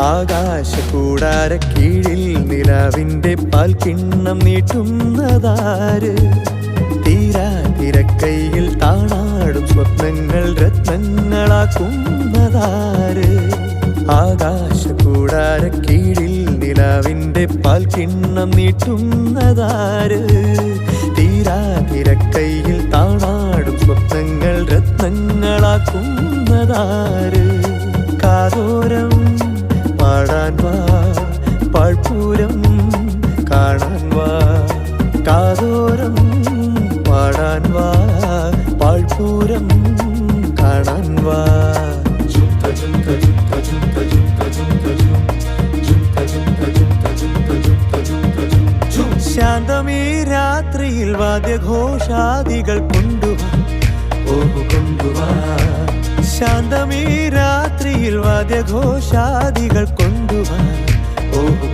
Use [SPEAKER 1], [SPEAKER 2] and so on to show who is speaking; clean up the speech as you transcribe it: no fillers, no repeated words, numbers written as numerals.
[SPEAKER 1] ആകാശകൂടാര കീഴിൽ നിലാവിൻ്റെ പാൽക്കിണ്ണം നീട്ടുന്നതാര്? തീരാതിരക്കൈയിൽ താണാടും സ്വപ്നങ്ങൾ രത്നങ്ങളാക്കുന്നതാര്? ആകാശകൂടാര കീഴിൽ നിലാവിൻ്റെ പാൽക്കിണ്ണം നീട്ടുന്നതാര്? തീരാതിരക്കൈയിൽ താണാടും സ്വപ്നങ്ങൾ രത്നങ്ങളാക്കുന്നതാര്? കാതോരം പാടാൻ വാ, പാഴ്പൂരം കാണാൻ വാ. കാതോരം പാടാൻ വാ, പാഴ്പൂരം കാണാൻ വാ. ശാന്തമീ രാത്രിയിൽ വാദ്യഘോഷാദികൾ കൊണ്ടുവാ, ഓഹു കൊണ്ടുവാ. ശാന്തമീ രാത്രിയിൽ വാദ്യഘോഷാദികൾ കൊണ്ടുവാ, ഓഹു